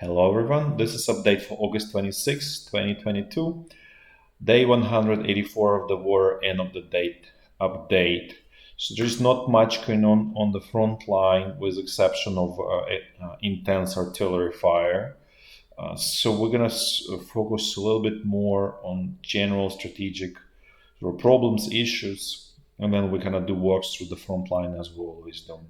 Hello everyone, this is update for August 26, 2022, day 184 of the war and of the date update. So there's not much going on the front line with exception of intense artillery fire. So we're going to focus a little bit more on general strategic problems, issues, and then we kind of do walks through the front line as we always do.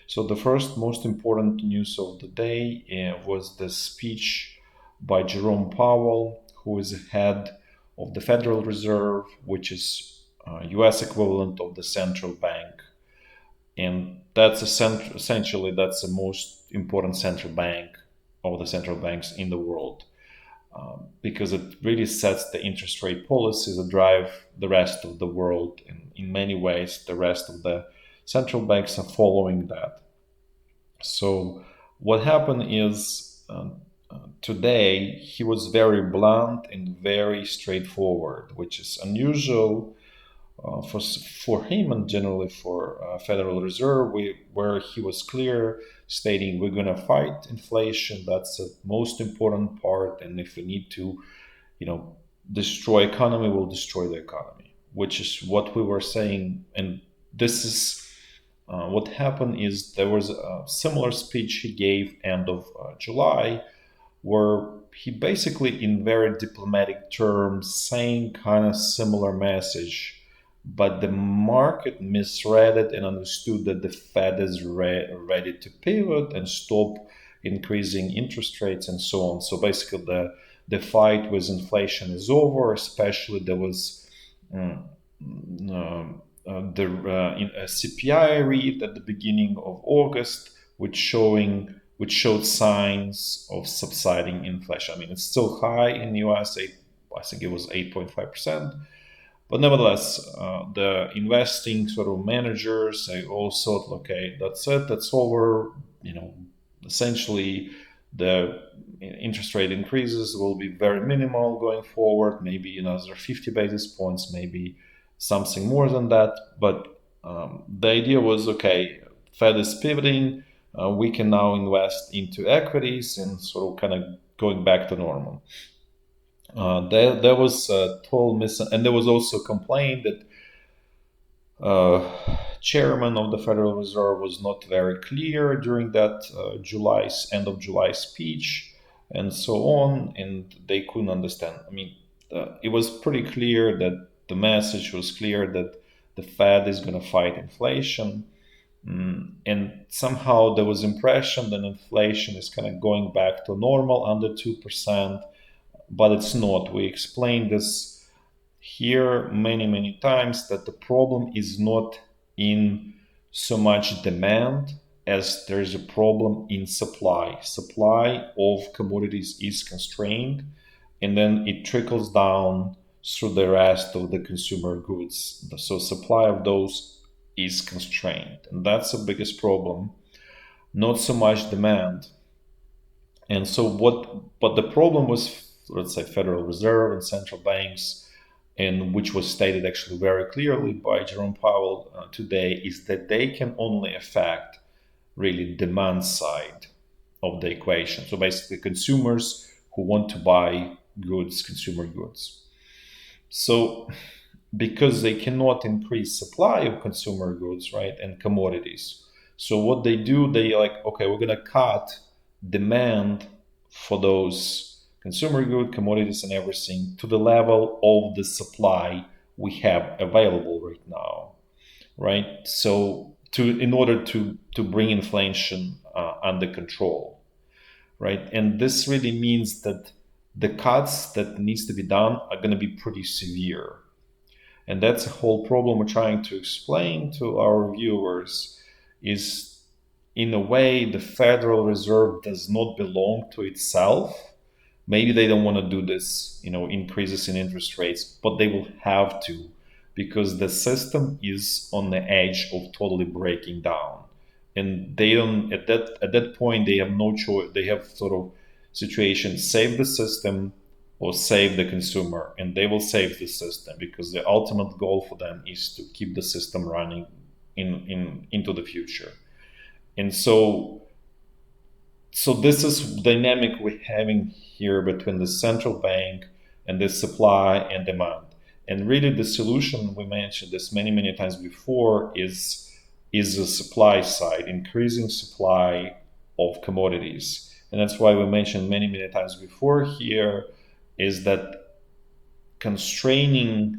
So the first most important news of the day was the speech by Jerome Powell, who is head of the Federal Reserve, which is U.S. equivalent of the central bank, and that's essentially that's the most important central bank of the central banks in the world, because it really sets the interest rate policies that drive the rest of the world. And in many ways, the rest of the central banks are following that. So what happened is today he was very blunt and very straightforward, which is unusual for him and generally for Federal Reserve, where he was clear, stating we're going to fight inflation. That's the most important part, and if we need to, destroy economy, we'll destroy the economy, which is what we were saying. And this is what happened is there was a similar speech he gave end of July, where he basically, in very diplomatic terms, saying kind of similar message, but the market misread it and understood that the Fed is ready to pivot and stop increasing interest rates and so on. So basically, the fight with inflation is over. Especially there was the CPI read at the beginning of August, which showed signs of subsiding inflation. I mean, it's still high in the US. I think it was 8.5%. But nevertheless, the investing sort of managers, they all thought, okay, that's it, that's over. Essentially, the interest rate increases will be very minimal going forward, maybe another 50 basis points, maybe something more than that. But the idea was, okay, Fed is pivoting. We can now invest into equities and sort of kind of going back to normal. There was a total and there was also a complaint that chairman of the Federal Reserve was not very clear during that end of July speech, and so on, and they couldn't understand. I mean, it was pretty clear that the message was clear that the Fed is going to fight inflation. And somehow there was impression that inflation is kind of going back to normal under 2%, but it's not. We explained this here many times, that the problem is not in so much demand as there's a problem in supply of commodities is constrained, and then it trickles down through the rest of the consumer goods. So supply of those is constrained, and that's the biggest problem, not so much demand. And so but the problem was, let's say, Federal Reserve and central banks, and which was stated actually very clearly by Jerome Powell today, is that they can only affect really demand side of the equation. So basically, consumers who want to buy goods, consumer goods. So because they cannot increase supply of consumer goods, right, and commodities. So what they do, they like, okay, we're going to cut demand for those consumer good commodities and everything to the level of the supply we have available right now, right? So in order to bring inflation under control, right? And this really means that the cuts that needs to be done are going to be pretty severe. And that's a whole problem we're trying to explain to our viewers, is in a way the Federal Reserve does not belong to itself. Maybe they don't want to do this, increases in interest rates, but they will have to, because the system is on the edge of totally breaking down. And they don't, at that point, they have no choice. They have sort of situation, save the system or save the consumer, and they will save the system, because the ultimate goal for them is to keep the system running into the future. And so So this is dynamic we're having here between the central bank and the supply and demand. And really, the solution, we mentioned this many times before, is the supply side, increasing supply of commodities. And that's why we mentioned many times before here is that constraining,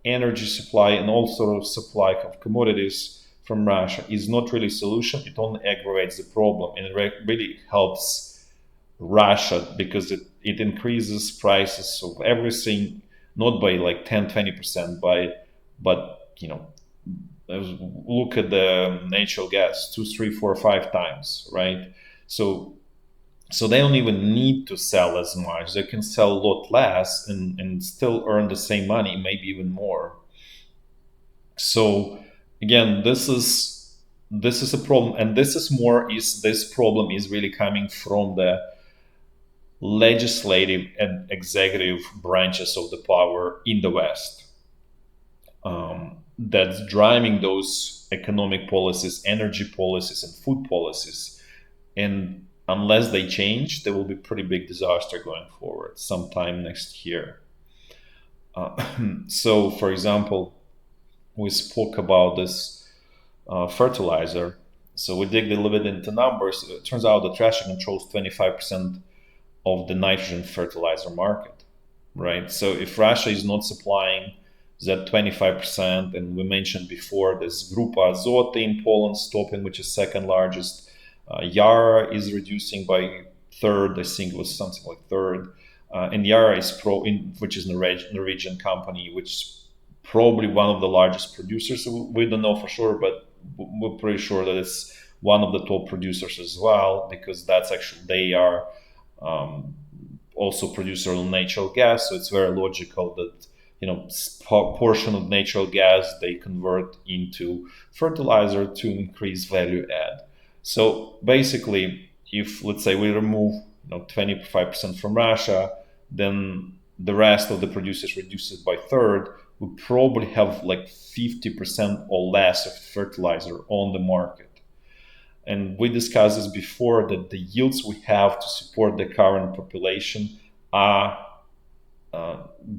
energy supply and all sort of supply of commodities from Russia is not really a solution. It only aggravates the problem, and it really helps Russia because it increases prices of everything, not by like 10-20%, but look at the natural gas, 2, 3, 4, 5 times, right? So they don't even need to sell as much. They can sell a lot less and still earn the same money, maybe even more. So again, this is a problem, and this problem is really coming from the legislative and executive branches of the power in the West. That's driving those economic policies, energy policies, and food policies. And unless they change, there will be pretty big disaster going forward sometime next year. So, for example, we spoke about this fertilizer. So we dig a little bit into numbers. It turns out that Russia controls 25% of the nitrogen fertilizer market, right? So if Russia is not supplying that 25%, and we mentioned before this Grupa Azoty in Poland stopping, which is second largest, Yara is reducing by third, I think it was something like third, and Yara is which is a Norwegian company, which is probably one of the largest producers. We don't know for sure, but we're pretty sure that it's one of the top producers as well, because that's actually they are um, also producer of natural gas. So it's very logical that portion of natural gas they convert into fertilizer to increase value add. So basically, if let's say we remove 25% from Russia, then the rest of the producers reduces by third. We probably have like 50% or less of fertilizer on the market. And we discussed this before that the yields we have to support the current population are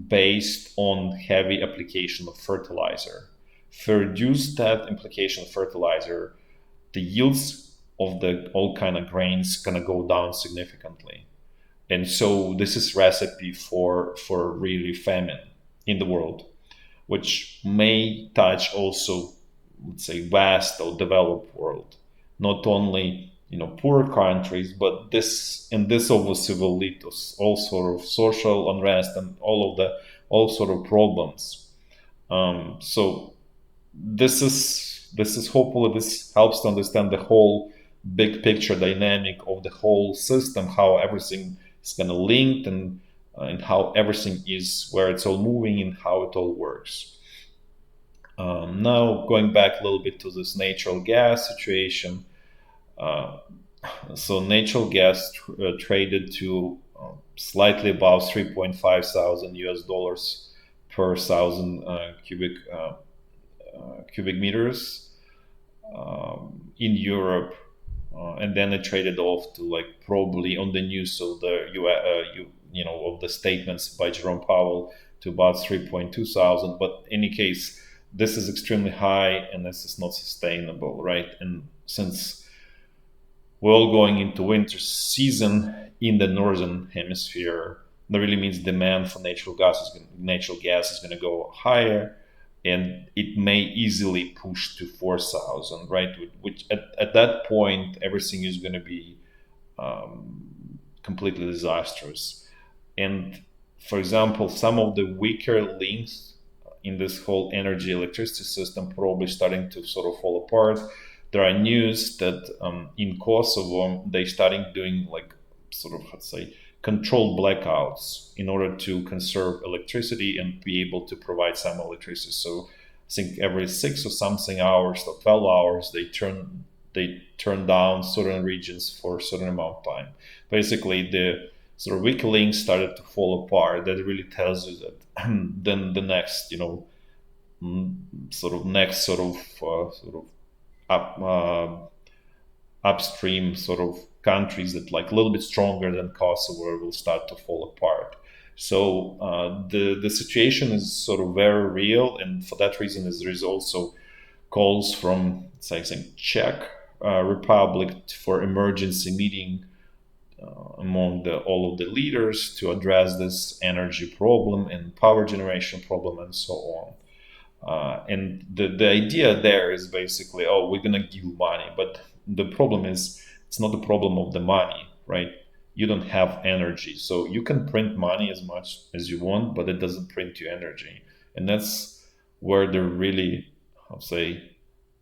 based on heavy application of fertilizer. If we reduce that application of fertilizer, the yields of the all kind of grains gonna go down significantly. And so this is recipe for really famine in the world, which may touch also, let's say, vast or developed world, not only poor countries, but this obviously will lead to all sort of social unrest and all sort of problems. So this is hopefully this helps to understand the whole big picture dynamic of the whole system, how everything is kind of linked, and how everything is where it's all moving and how it all works. Now going back a little bit to this natural gas situation. Uh, so natural gas traded to slightly above 3.5 thousand US dollars per thousand cubic meters in Europe, and then it traded off to like probably on the news of the of the statements by Jerome Powell to about 3.2 thousand. But in any case, this is extremely high, and this is not sustainable, right? And since we're all going into winter season in the northern hemisphere, that really means demand for natural gas is going to go higher, and it may easily push to 4,000, right? Which at that point, everything is going to be completely disastrous. And for example, some of the weaker links in this whole energy electricity system probably starting to sort of fall apart. There are news that in Kosovo they starting doing like sort of, let's say, controlled blackouts in order to conserve electricity and be able to provide some electricity. So I think every 6 or something hours or 12 hours they turn down certain regions for a certain amount of time. Basically, the sort of weak links started to fall apart. That really tells you that then the next sort of up upstream sort of countries that like a little bit stronger than Kosovo will start to fall apart. So the situation is sort of very real, and for that reason, there is also calls from, say, I think Czech Republic for emergency meeting among all of the leaders to address this energy problem and power generation problem and so on. And the idea there is basically, oh, we're gonna give money, but the problem is it's not the problem of the money, right? You don't have energy, so you can print money as much as you want, but it doesn't print you energy, and that's where the really, I'll say,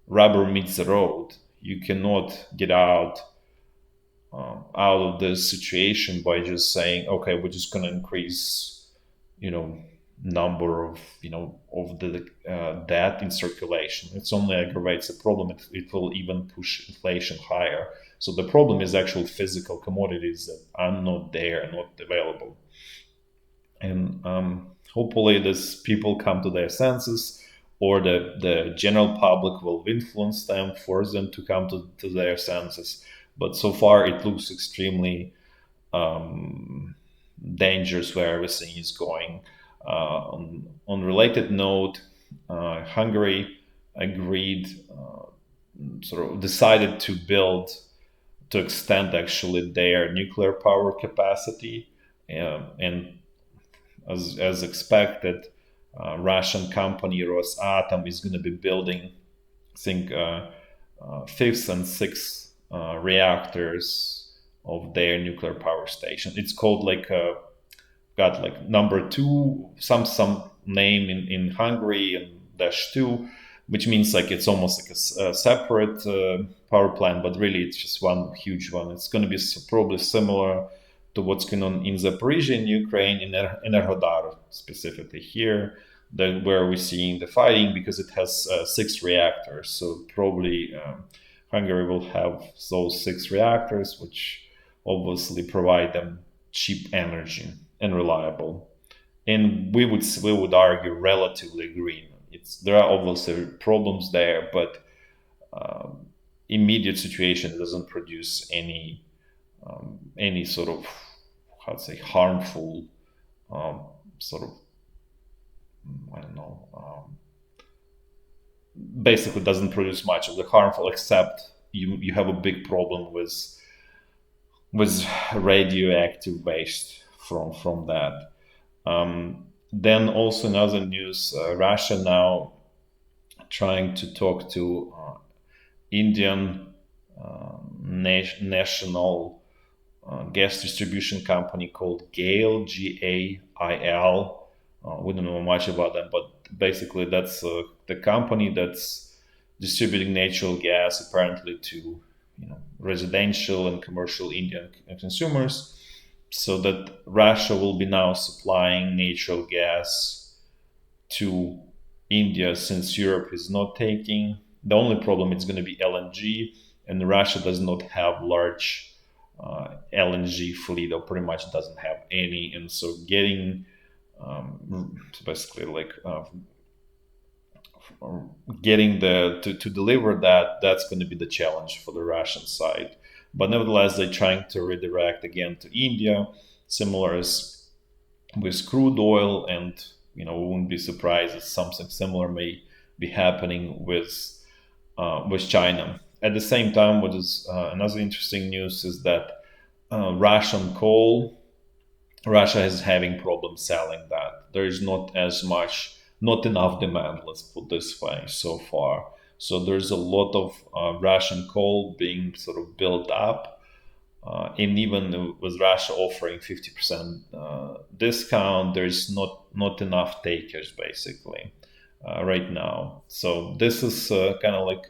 rubber meets the road. You cannot get out of this situation by just saying, okay, we're just going to increase, you know, number of, of the debt in circulation. It's only aggravates the problem. It will even push inflation higher. So the problem is actual physical commodities that are not there, not available. And hopefully these people come to their senses, or the general public will influence them, force them to come to their senses. But so far it looks extremely um, dangerous where everything is going. On related note, Hungary agreed, sort of decided to extend actually their nuclear power capacity, and as expected, Russian company Rosatom is going to be building, I think, fifth and sixth reactors of their nuclear power station. It's called like got like number two, some name in Hungary, and dash two, which means like it's almost like a separate power plant, but really it's just one huge one. It's going to be probably similar to what's going on in Zaporizhzhia in Ukraine, in Enerhodar specifically here, where we're seeing the fighting, because it has six reactors. So probably Hungary will have those six reactors, which obviously provide them cheap energy and reliable. And we would argue relatively green. There are obviously problems there, but immediate situation doesn't produce any sort of, how to say, harmful, sort of, I don't know, basically doesn't produce much of the harmful, except you have a big problem with radioactive waste from that. Then also in other news, Russia now trying to talk to Indian national gas distribution company called GAIL, GAIL. We don't know much about them, but basically that's the company that's distributing natural gas apparently to residential and commercial Indian consumers, so that Russia will be now supplying natural gas to India, since Europe is not taking. The only problem is going to be LNG, and Russia does not have large LNG fleet, or pretty much doesn't have any, and so getting basically like getting to deliver that's going to be the challenge for the Russian side. But nevertheless, they're trying to redirect again to India, similar as with crude oil, and we wouldn't be surprised if something similar may be happening with China. At the same time, what is another interesting news is that Russian coal, Russia is having problems selling that. There is not enough demand, let's put this way, so far. So there's a lot of Russian coal being sort of built up, and even with Russia offering 50% discount, there's not enough takers basically right now. So this is kind of like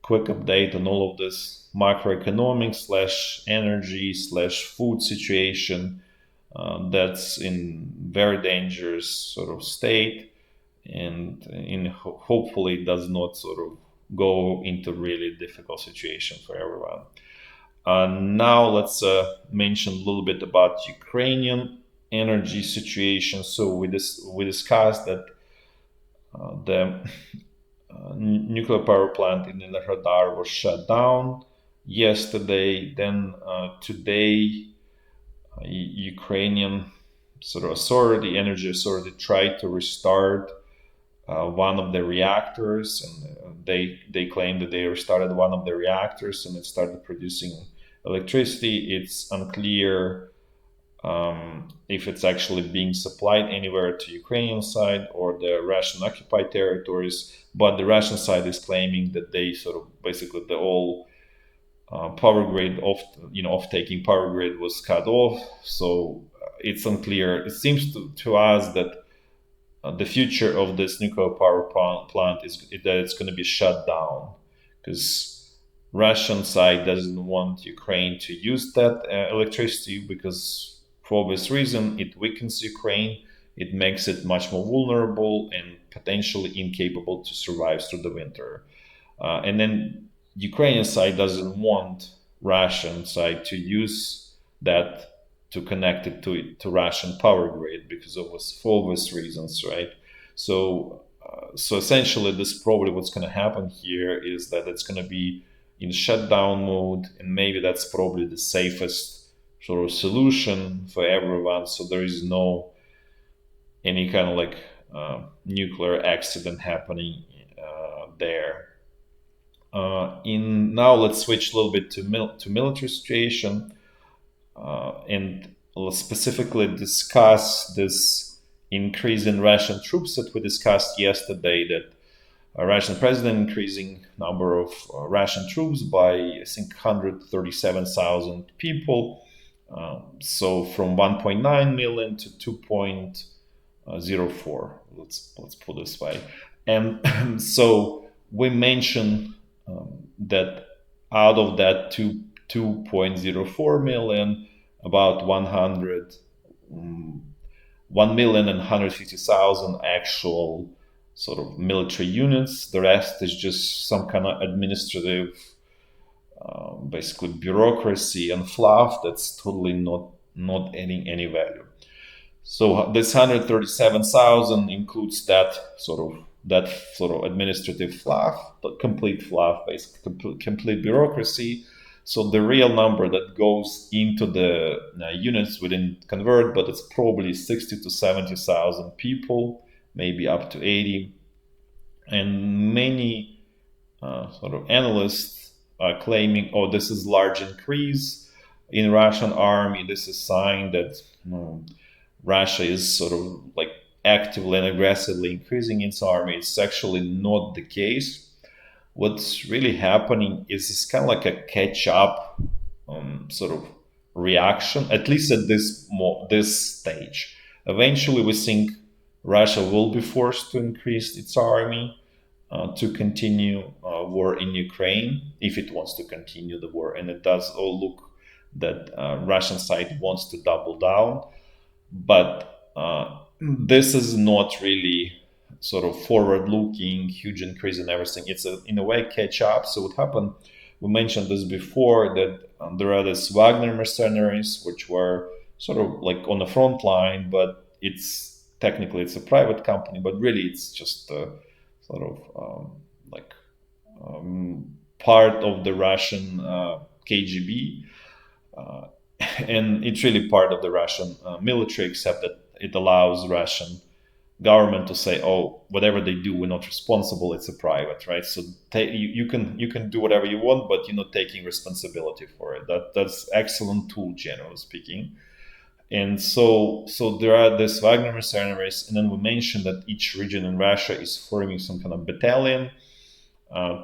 quick update on all of this macroeconomic slash energy slash food situation that's in very dangerous sort of state, and hopefully does not sort of go into really difficult situation for everyone. Now let's mention a little bit about Ukrainian energy situation. So we discussed that the nuclear power plant in Enerhodar was shut down, yesterday. Then today, Ukrainian sort of authority, energy authority, tried to restart one of the reactors, and they claim that they restarted one of the reactors and it started producing electricity. It's unclear if it's actually being supplied anywhere to Ukrainian side or the Russian occupied territories. But the Russian side is claiming that they sort of basically the whole power grid off taking power grid was cut off. So it's unclear. It seems to us that the future of this nuclear power plant is that it's going to be shut down because Russian side doesn't want Ukraine to use that electricity because for obvious reason it weakens Ukraine, it makes it much more vulnerable and potentially incapable to survive through the winter. And then Ukrainian side doesn't want Russian side to use that to connect it to Russian power grid because of for obvious reasons, right? So essentially, this probably what's going to happen here is that it's going to be in shutdown mode, and maybe that's probably the safest sort of solution for everyone. So there is no any kind of like nuclear accident happening there. In now, let's switch a little bit to military situation and specifically discuss this increase in Russian troops that we discussed yesterday. That Russian president increasing number of Russian troops by I think 137,000 people. So from 1.9 million to 2.04. Let's put it this way. And so we mentioned that out of that 2.04 million, about 1,150,000 actual sort of military units. The rest is just some kind of administrative, basically bureaucracy and fluff that's totally not adding any value. So this 137,000 includes that sort of administrative fluff, but complete fluff, basically complete bureaucracy. So the real number that goes into the units we didn't convert, but it's probably 60 to 70,000 people, maybe up to 80. And many sort of analysts are claiming, oh, this is large increase in Russian army. This is sign that Russia is sort of like actively and aggressively increasing its army. It's actually not the case. What's really happening is it's kind of like a catch up sort of reaction, at least at this stage. Eventually, we think Russia will be forced to increase its army to continue war in Ukraine if it wants to continue the war, and it does all look that Russian side wants to double down, but this is not really sort of forward-looking, huge increase in everything. It's in a way catch up. So what happened? We mentioned this before that there are these Wagner mercenaries, which were sort of like on the front line, but it's technically it's a private company, but really it's just sort of part of the Russian KGB. And it's really part of the Russian military, except that it allows Russian government to say, "Oh, whatever they do, we're not responsible. It's a private, right? So you can do whatever you want, but you're not taking responsibility for it." That's excellent tool, generally speaking. And so there are these Wagner mercenaries, and then we mentioned that each region in Russia is forming some kind of battalion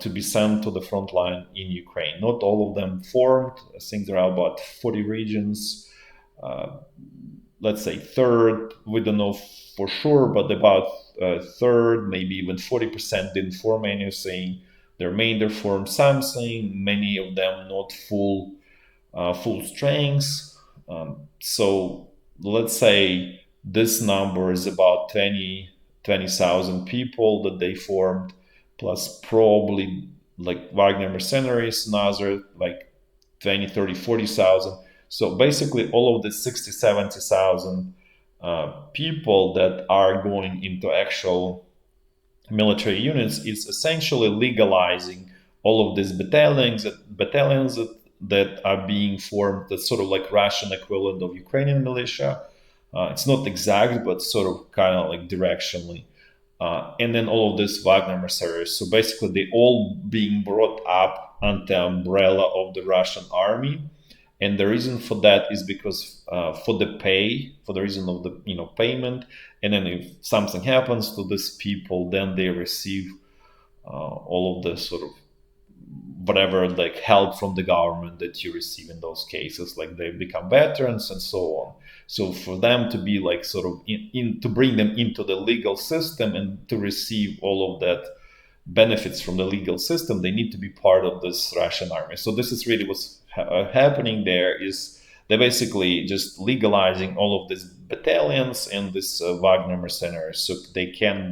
to be sent to the front line in Ukraine. Not all of them formed. I think there are about 40 regions. Let's say third, we don't know for sure, but about third, maybe even 40% didn't form anything. The remainder formed something. Many of them not full strength. So let's say this number is about 20,000 people that they formed, plus probably like Wagner mercenaries, another like 20, 30, 40,000. So basically all of the 60, 70,000 people that are going into actual military units is essentially legalizing all of these battalions battalions that are being formed, that's sort of like Russian equivalent of Ukrainian militia. It's not exact, but sort of kind of like directionally. And then all of this Wagner mercenaries. So basically, they all being brought up under the umbrella of the Russian army. And the reason for that is because for the pay, for the reason of the payment, and then if something happens to these people, then they receive all of the sort of whatever like help from the government that you receive in those cases, like they become veterans and so on. So for them to be like sort of to bring them into the legal system and to receive all of that benefits from the legal system, they need to be part of this Russian army. So this is really what's happening there, is they're basically just legalizing all of these battalions and this Wagner mercenaries, so they can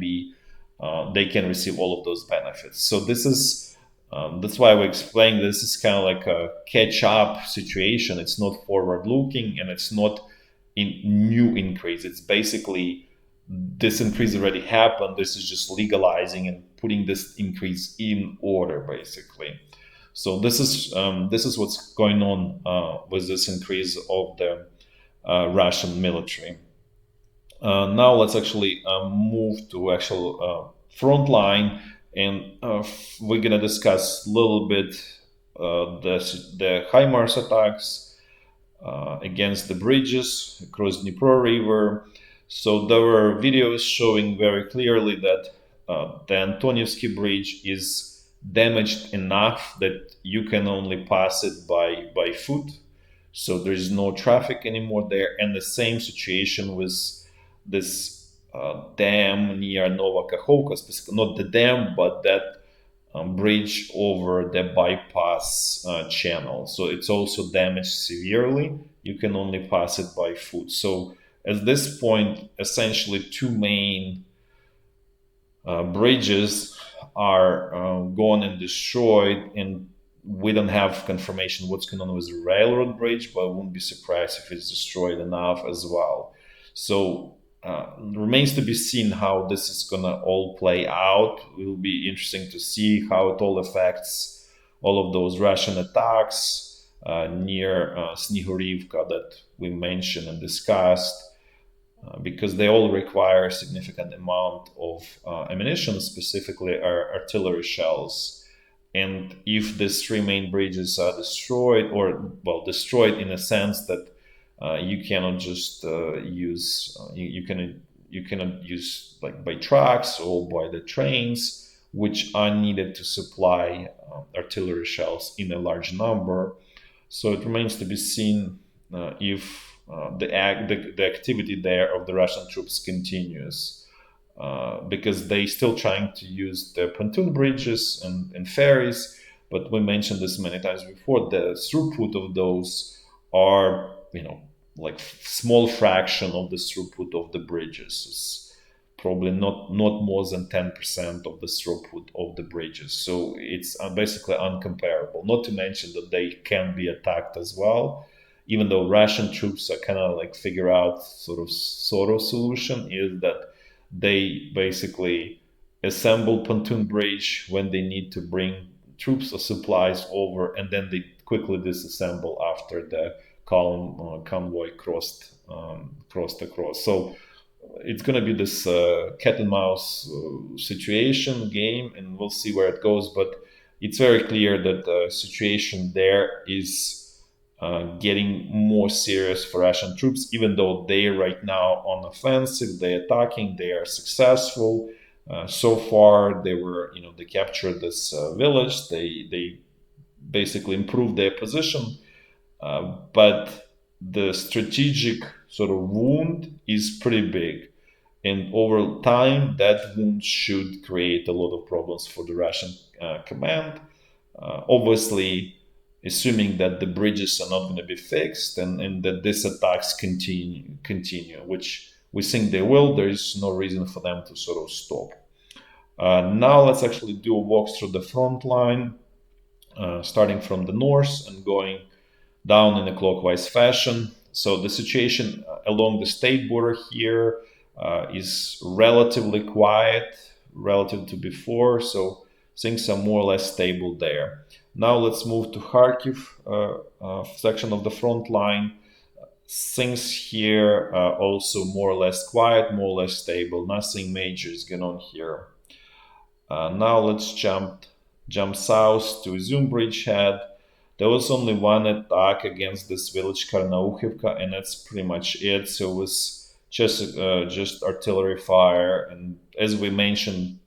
receive all of those benefits. So this is that's why we explain this is kind of like a catch-up situation. It's not forward-looking and it's not in new increase. It's basically this increase already happened. This is just legalizing and putting this increase in order, basically. So this is what's going on with this increase of the Russian military. Now let's actually move to actual Frontline, and we're gonna discuss a little bit the HIMARS attacks against the bridges across Dnipro River. So there were videos showing very clearly that the Antonievsky Bridge is damaged enough that you can only pass it by foot. So there is no traffic anymore there. And the same situation with this dam near Nova Kakhovka, not the dam, but that bridge over the bypass channel. So it's also damaged severely. You can only pass it by foot. So at this point, essentially two main bridges are gone and destroyed, and we don't have confirmation what's going on with the railroad bridge, but I wouldn't be surprised if it's destroyed enough as well. So remains to be seen how this is going to all play out. It will be interesting to see how it all affects all of those Russian attacks near Snihurivka that we mentioned and discussed. Because they all require a significant amount of ammunition, specifically artillery shells. And if these three main bridges are destroyed, or well, destroyed in a sense that you cannot just use, you cannot use like by trucks or by the trains, which are needed to supply artillery shells in a large number. So it remains to be seen if the activity there of the Russian troops continues, because they still trying to use the pontoon bridges and ferries. But we mentioned this many times before. The throughput of those are, like small fraction of the throughput of the bridges. It's probably not more than 10% of the throughput of the bridges. So it's basically uncomparable. Not to mention that they can be attacked as well. Even though Russian troops are kind of like figure out sort of solution, is that they basically assemble pontoon bridge when they need to bring troops or supplies over, and then they quickly disassemble after the convoy crossed across. So it's going to be this cat and mouse situation game, and we'll see where it goes. But it's very clear that the situation there is getting more serious for Russian troops, even though they right now on offensive, they're attacking, they are successful. So far, they captured this village. They basically improved their position, but the strategic sort of wound is pretty big, and over time, that wound should create a lot of problems for the Russian command. Obviously, assuming that the bridges are not going to be fixed and that these attacks continue, which we think they will. There is no reason for them to sort of stop. Now let's actually do a walk through the front line, starting from the north and going down in a clockwise fashion. So the situation along the state border here is relatively quiet relative to before, so things are more or less stable there. Now let's move to Kharkiv section of the front line. Things here are also more or less quiet, more or less stable. Nothing major is going on here. Now let's jump south to Izyum bridgehead. There was only one attack against this village Karnaukhivka, and that's pretty much it. So it was just artillery fire, and as we mentioned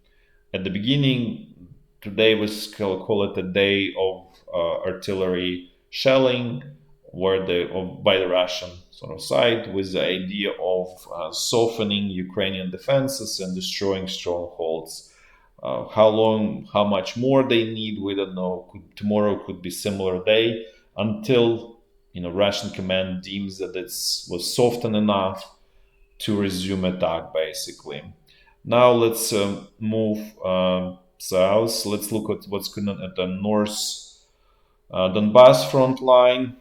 at the beginning, today was call it a day of artillery shelling, where by the Russian sort of side, with the idea of softening Ukrainian defenses and destroying strongholds. How long, how much more they need, we don't know. Tomorrow could be similar day until Russian command deems that it was softened enough to resume attack, basically. Now let's move south. Let's look at what's going on at the North Donbass front line.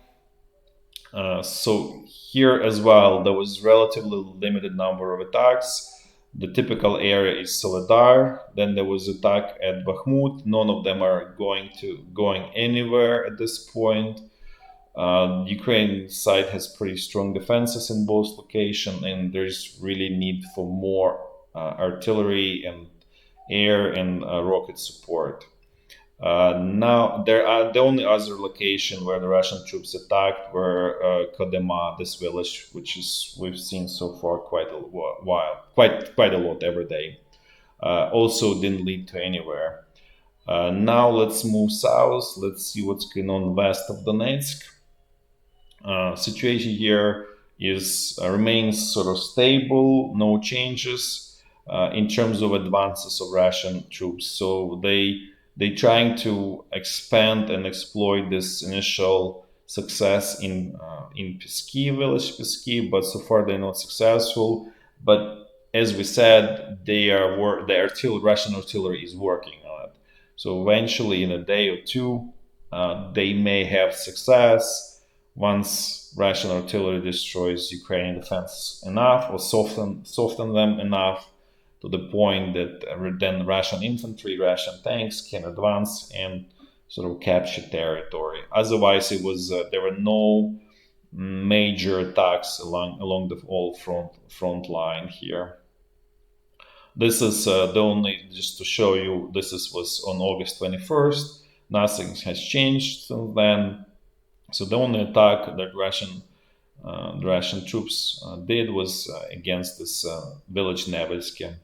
So here as well, there was relatively limited number of attacks. The typical area is Soledar. Then there was attack at Bakhmut. None of them are going anywhere at this point. Ukraine side has pretty strong defenses in both locations, and there's really need for more artillery and air and rocket support. Now, there are the only other location where the Russian troops attacked were Kodema, this village, which is we've seen so far quite a while, quite a lot every day. Also didn't lead to anywhere. Now let's move south. Let's see what's going on west of Donetsk. Situation here is remains sort of stable, no changes in terms of advances of Russian troops. So they trying to expand and exploit this initial success in Pisky village, Pisky, but so far they're not successful. But as we said, the Russian artillery is working on it. So eventually, in a day or two, they may have success once Russian artillery destroys Ukrainian defense enough or soften them enough to the point that then Russian infantry, Russian tanks can advance and sort of capture territory. Otherwise, it was there were no major attacks along the whole front line here. This is the only, just to show you, was on August 21st. Nothing has changed since then. So the only attack that the Russian troops did was against this village Nevelsky.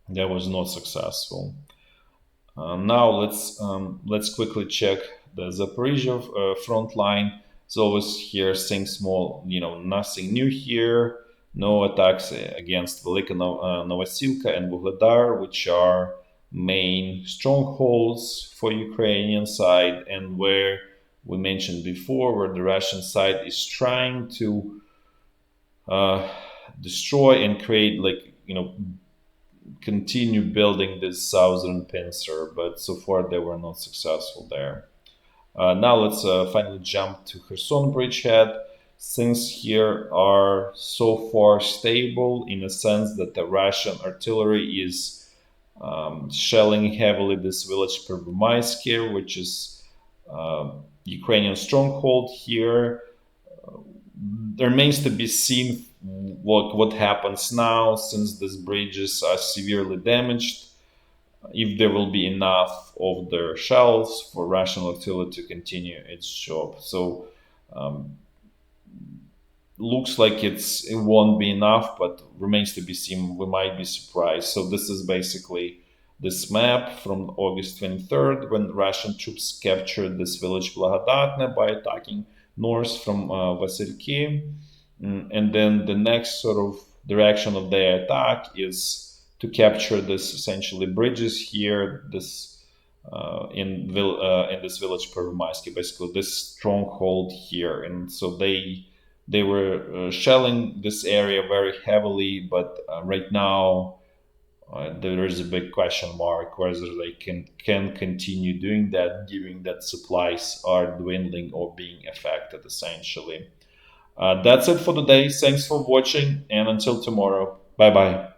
That was not successful. Now let's quickly check the Zaporizhzhia front line. It's always here things small, nothing new here. No attacks against Velika Novosilka and Vuhledar, which are main strongholds for Ukrainian side, and where we mentioned before, where the Russian side is trying to destroy and create, continue building this southern pincer, but so far they were not successful there. Now let's finally jump to Kherson bridgehead. Things here are so far stable in a sense that the Russian artillery is shelling heavily this village Pervomaisky, which is Ukrainian stronghold here. There remains to be seen what happens now, since these bridges are severely damaged, if there will be enough of their shells for Russian artillery to continue its job. So looks like it won't be enough, but remains to be seen. We might be surprised. So this is basically this map from August 23rd, when Russian troops captured this village Blagodatne by attacking north from Vasylki. And then the next sort of direction of their attack is to capture this essentially bridges here, this in this village Pervomaisky, basically this stronghold here. And so they were shelling this area very heavily, but right now there is a big question mark whether they can continue doing that, given that supplies are dwindling or being affected essentially. That's it for today. Thanks for watching, and until tomorrow. Bye bye.